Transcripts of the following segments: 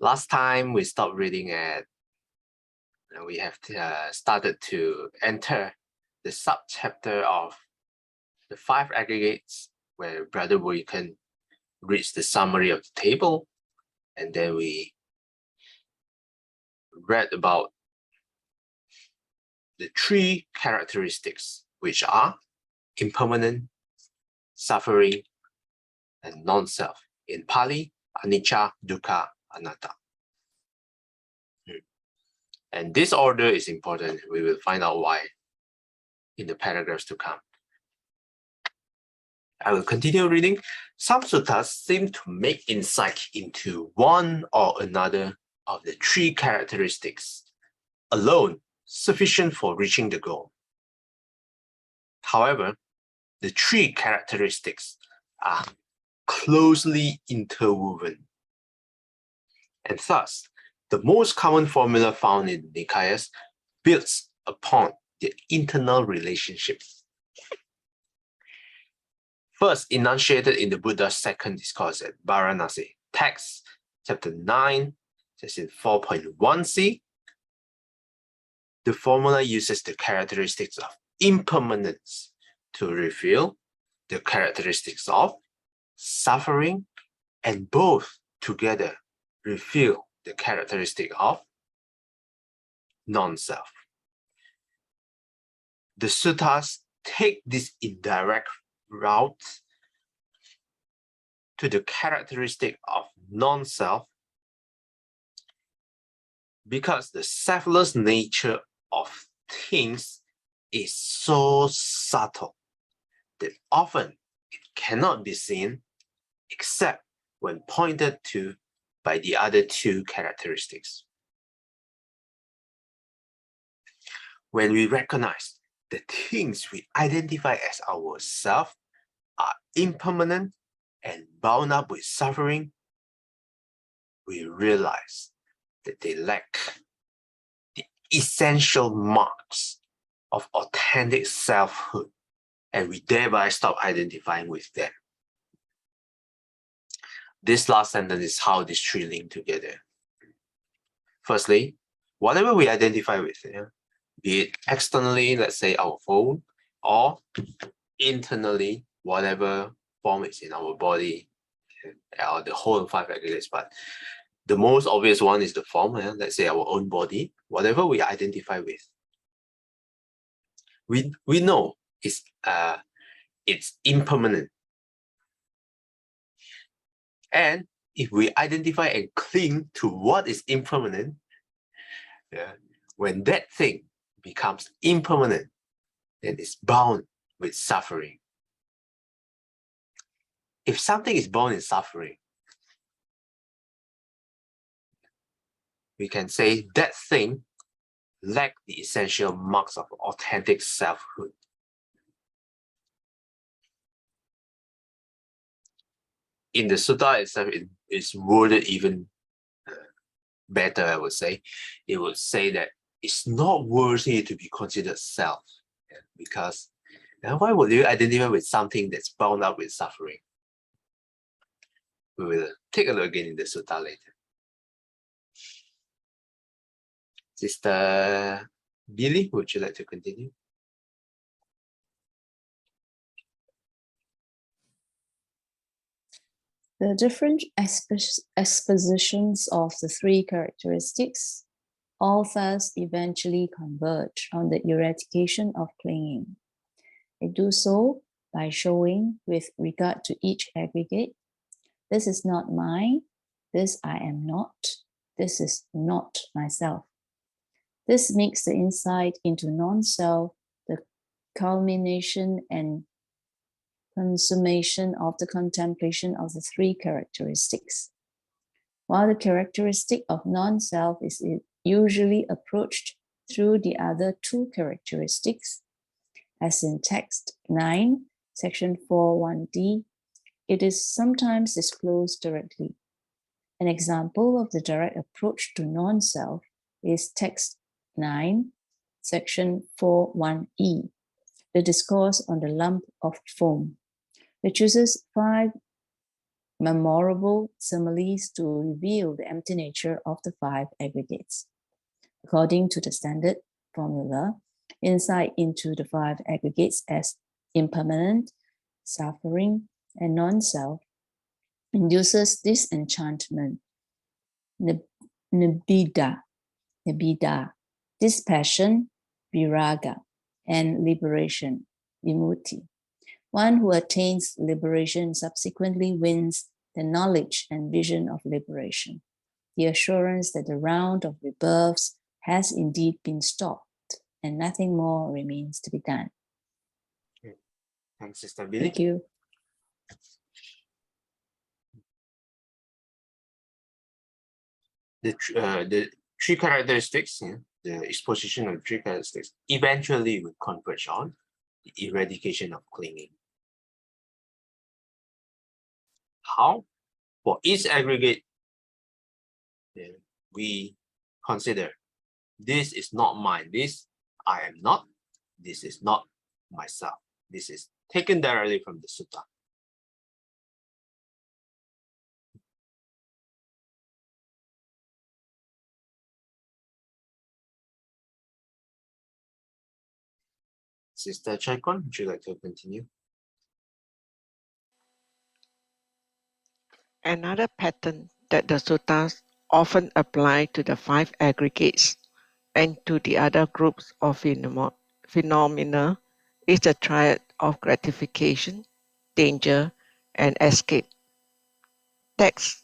Last time we stopped reading at, we have started to enter the subchapter of the 5 aggregates, where Brother Wilken reads the summary of the table, and then we read about the 3 characteristics, which are impermanent, suffering, and non-self. In Pali, anicca, dukkha, anatta. And this order is important. We will find out why in the paragraphs to come. I will continue reading. Some suttas seem to make insight into one or another of the 3 characteristics alone sufficient for reaching the goal. However, the 3 characteristics are closely interwoven, and thus the most common formula found in the Nikayas builds upon the internal relationships. First enunciated in the Buddha's second discourse at Varanasi, text chapter 9, section 4.1c. The formula uses the characteristics of impermanence to reveal the characteristics of suffering, and both together reveal the characteristic of non-self. The suttas take this indirect route to the characteristic of non-self because the selfless nature of things is so subtle that often it cannot be seen except when pointed to by the other 2 characteristics. When we recognize the things we identify as our self are impermanent and bound up with suffering, we realize that they lack the essential marks of authentic selfhood, and we thereby stop identifying with them. This last sentence is how these 3 link together. Firstly, whatever we identify with, be it externally, let's say our phone, or internally, whatever form is in our body, or the whole 5 aggregates, but the most obvious one is the form, let's say our own body, whatever we identify with. We know it's impermanent. And if we identify and cling to what is impermanent, when that thing becomes impermanent, then it's bound with suffering. If something is bound in suffering, we can say that thing lacks the essential marks of authentic selfhood. In the sutta itself, it is worded even better, I would say. It would say that it's not worthy to be considered self, because why would you identify with something that's bound up with suffering? We will take a look again in the sutta later. Sister Billy, would you like to continue? The different expositions of the 3 characteristics all thus eventually converge on the eradication of clinging. They do so by showing, with regard to each aggregate, this is not mine, this I am not, this is not myself. This makes the insight into non-self the culmination and consummation of the contemplation of the 3 characteristics. While the characteristic of non-self is usually approached through the other 2 characteristics, as in text 9, section 4.1d, it is sometimes disclosed directly. An example of the direct approach to non-self is text 9, section 4.1e, the discourse on the lump of foam. It uses 5 memorable similes to reveal the empty nature of the five aggregates. According to the standard formula, insight into the five aggregates as impermanent, suffering, and non-self induces disenchantment, nibbida, dispassion, viraga, and liberation, vimutti. One who attains liberation subsequently wins the knowledge and vision of liberation, the assurance that the round of rebirths has indeed been stopped and nothing more remains to be done. Okay. Thanks, Sister Billy. Thank you. The three characteristics, the exposition of three characteristics eventually will converge on the eradication of clinging. How? For each aggregate, we consider this is not mine, this I am not, this is not myself. This is taken directly from the sutta. Sister Chaikon, would you like to continue? Another pattern that the suttas often apply to the five aggregates and to the other groups of phenomena is the triad of gratification, danger, and escape. Text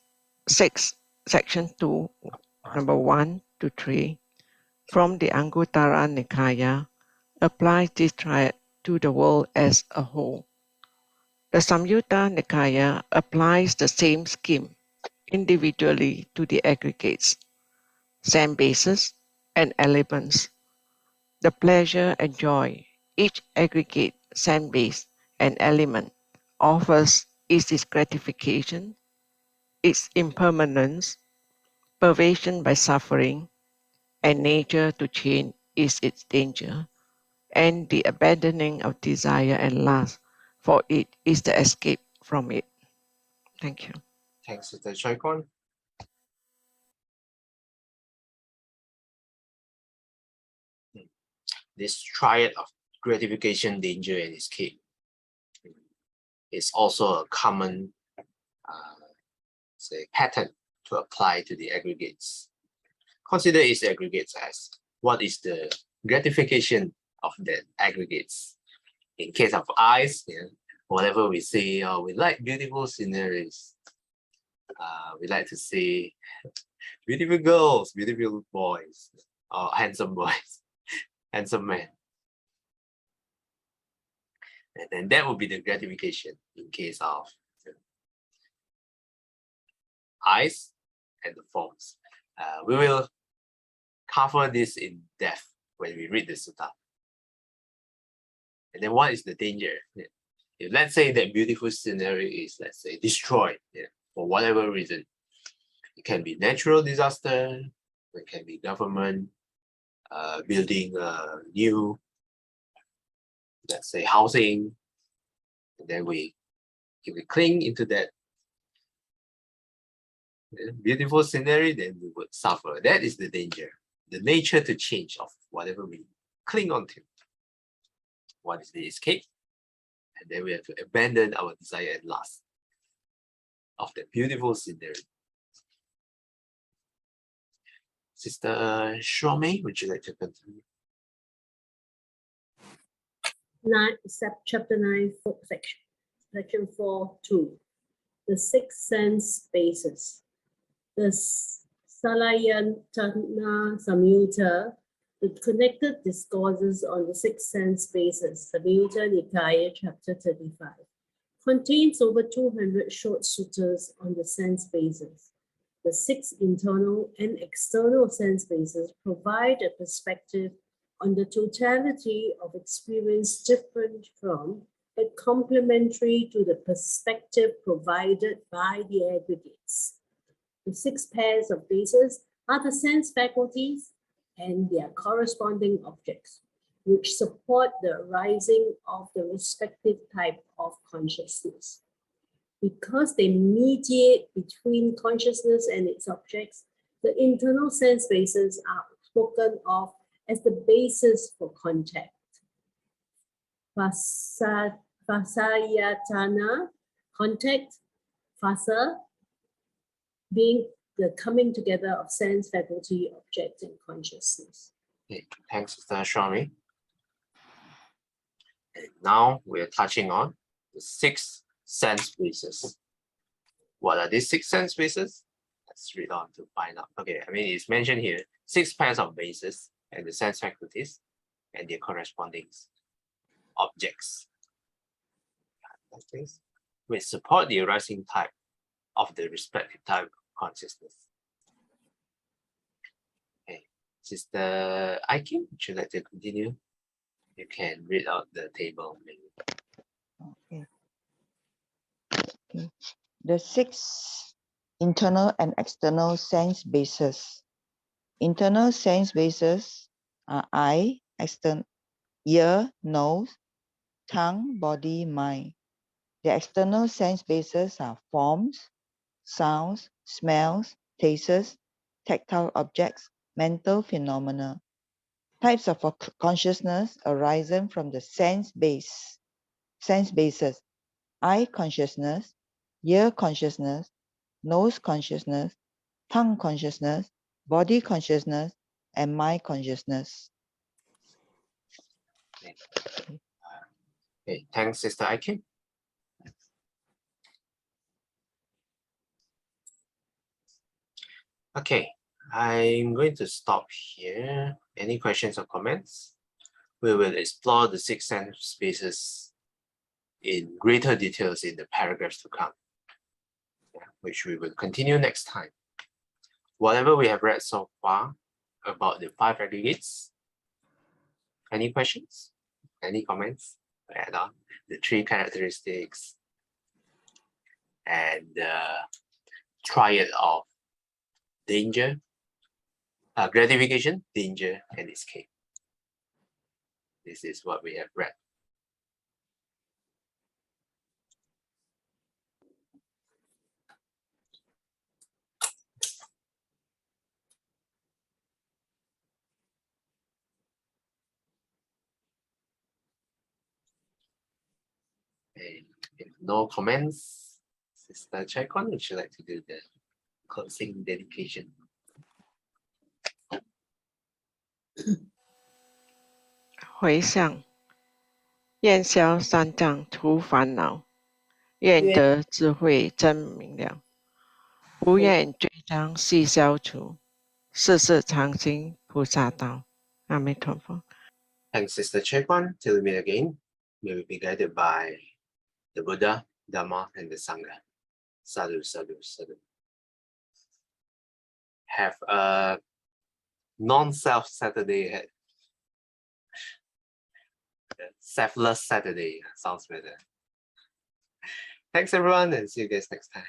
6, section 2, number 1 to 3, from the Anguttara Nikaya applies this triad to the world as a whole. The Samyutta Nikaya applies the same scheme individually to the aggregates, same bases, and elements. The pleasure and joy each aggregate, same base, and element offers is its gratification, its impermanence, pervasion by suffering, and nature to change is its danger, and the abandoning of desire and lust for it is the escape from it. Thank you. Thanks, Sister Chaikon. This triad of gratification, danger, and escape is also a common pattern to apply to the aggregates. Consider its aggregates as what is the gratification of the aggregates. In case of eyes, whatever we see, we like beautiful sceneries. We like to see beautiful girls, beautiful boys, or handsome boys, handsome men. And then that would be the gratification in case of eyes and the forms. We will cover this in depth when we read the sutta. And then what is the danger? If let's say that beautiful scenery is, let's say, destroyed for whatever reason, it can be natural disaster, it can be government building new, let's say, housing, and then if we cling into that beautiful scenery, then we would suffer. That is the danger, the nature to change of whatever we cling on to. What is the escape? And then we have to abandon our desire and lust of the beautiful scenery. Sister Shome, would you like to continue? Chapter 9, section 4.2. The six sense bases. The Salayantana Samyutta, the connected discourses on the six sense bases, Samyutta Nikaya, chapter 35, contains over 200 short suttas on the sense bases. The six internal and external sense bases provide a perspective on the totality of experience different from, but complementary to the perspective provided by the aggregates. The six pairs of bases are the sense faculties and their corresponding objects, which support the arising of the respective type of consciousness. Because they mediate between consciousness and its objects, the internal sense bases are spoken of as the basis for contact. Fasayatana, contact, fasa, being the coming together of sense, faculty, object, and consciousness. Okay, thanks, Mr. Shami. And now we're touching on the 6 sense bases. What are these 6 sense bases? Let's read on to find out. Okay, I mean, it's mentioned here 6 pairs of bases and the sense faculties and their corresponding objects. Which support the arising type of the respective type of consciousness. Okay, Sister Aikin, would you like to continue? You can read out the table. Okay. Okay. The 6 internal and external sense bases. Internal sense bases are eye, ear, nose, tongue, body, mind. The external sense bases are forms, sounds, smells, tastes, tactile objects, mental phenomena. Types of consciousness arising from the sense bases: eye consciousness, ear consciousness, nose consciousness, tongue consciousness, body consciousness, and mind consciousness. Okay, thanks, Sister Aikin. Okay, I'm going to stop here. Any questions or comments? We will explore the 6 sense spaces in greater details in the paragraphs to come, which we will continue next time. Whatever we have read so far about the 5 aggregates, any questions? Any comments? Add on the 3 characteristics and the triad of danger, gratification, danger, and escape. This is what we have read. And if no comments, Sister Chaikon, would you like to do the closing dedication? 回向，愿消三障除烦恼，愿得智慧真明了，不愿罪障悉消除，世世常行菩萨道。阿弥陀佛。 Thanks, Sister Chaikon. Till we meet again, may we be guided by the Buddha, Dhamma, and the Sangha. Sadhu, sadhu, sadhu. Have a non-self Saturday. Selfless Saturday sounds better. Thanks, everyone, and see you guys next time.